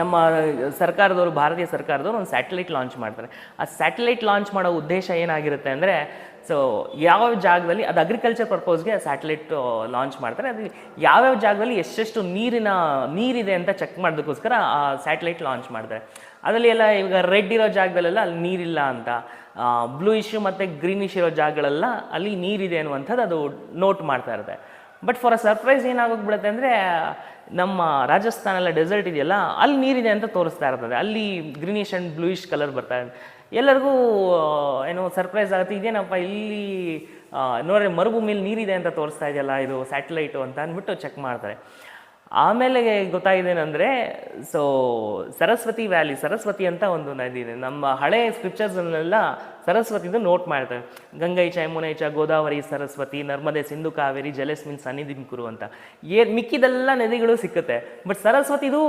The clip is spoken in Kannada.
ನಮ್ಮ ಸರ್ಕಾರದವರು, ಭಾರತೀಯ ಸರ್ಕಾರದವರು ಒಂದು ಸ್ಯಾಟಲೈಟ್ ಲಾಂಚ್ ಮಾಡ್ತಾರೆ. ಆ ಸ್ಯಾಟಲೈಟ್ ಲಾಂಚ್ ಮಾಡೋ ಉದ್ದೇಶ ಏನಾಗಿರುತ್ತೆ ಅಂದರೆ, ಸೊ ಯಾವ ಜಾಗದಲ್ಲಿ ಅದು ಅಗ್ರಿಕಲ್ಚರ್ ಪರ್ಪಸ್ಗೆ ಸ್ಯಾಟಲೈಟ್ ಲಾಂಚ್ ಮಾಡ್ತಾರೆ. ಅದು ಯಾವ್ಯಾವ ಜಾಗದಲ್ಲಿ ಎಷ್ಟೆಷ್ಟು ನೀರಿದೆ ಅಂತ ಚೆಕ್ ಮಾಡೋದಕ್ಕೋಸ್ಕರ ಆ ಸ್ಯಾಟಲೈಟ್ ಲಾಂಚ್ ಮಾಡ್ತಾರೆ. ಅದರಲ್ಲಿ ಎಲ್ಲ ಇವಾಗ ರೆಡ್ ಇರೋ ಜಾಗದಲ್ಲೆಲ್ಲ ಅಲ್ಲಿ ನೀರಿಲ್ಲ ಅಂತ, ಬ್ಲೂ ಇಶ್ಯೂ ಮತ್ತು ಗ್ರೀನಿಶ್ ಇರೋ ಜಾಗಗಳೆಲ್ಲ ಅಲ್ಲಿ ನೀರಿದೆ ಅನ್ನುವಂಥದ್ದು ಅದು ನೋಟ್ ಮಾಡ್ತಾ ಇರುತ್ತೆ. ಬಟ್ ಫಾರ್ ಅ ಸರ್ಪ್ರೈಸ್ ಏನಾಗೋಗ್ಬಿಡುತ್ತೆ ಅಂದರೆ, ನಮ್ಮ ರಾಜಸ್ಥಾನೆಲ್ಲ ಡೆಸರ್ಟ್ ಇದೆಯಲ್ಲ, ಅಲ್ಲಿ ನೀರಿದೆ ಅಂತ ತೋರಿಸ್ತಾ ಇರ್ತದೆ, ಅಲ್ಲಿ ಗ್ರೀನಿಶ್ ಆ್ಯಂಡ್ ಬ್ಲೂಯಿಶ್ ಕಲರ್ ಬರ್ತಾ ಇದೆ. ಎಲ್ಲರಿಗೂ ಏನೋ ಸರ್ಪ್ರೈಸ್ ಆಗುತ್ತೆ, ಇದೇನಪ್ಪ ಇಲ್ಲಿ ನೋಡ್ರಿ ಮರುಭೂಮಿಯಲ್ಲಿ ನೀರಿದೆ ಅಂತ ತೋರಿಸ್ತಾ ಇದೆಯಲ್ಲ ಇದು ಸ್ಯಾಟಲೈಟು ಅಂತ ಅಂದ್ಬಿಟ್ಟು ಚೆಕ್ ಮಾಡ್ತಾರೆ. ಆಮೇಲೆ ಗೊತ್ತಾಗಿದ್ದೇನೆಂದರೆ, ಸೊ ಸರಸ್ವತಿ ಅಂತ ಒಂದು ನದಿ ಇದೆ. ನಮ್ಮ ಹಳೆ ಸ್ಕ್ರಿಪ್ಚರ್ಸ್ನೆಲ್ಲ ಸರಸ್ವತಿದು ನೋಟ್ ಮಾಡ್ತಾರೆ. ಗಂಗೈ ಚ ಯಮುನೈ ಚ ಗೋದಾವರಿ ಸರಸ್ವತಿ ನರ್ಮದೆ ಸಿಂಧು ಕಾವೇರಿ ಜಲೇಸ್ಮಿನ್ ಸನ್ನಿಧಿಂ ಕುರು ಅಂತ. ಮಿಕ್ಕಿದೆಲ್ಲ ನದಿಗಳು ಸಿಕ್ಕುತ್ತೆ, ಬಟ್ ಸರಸ್ವತಿದು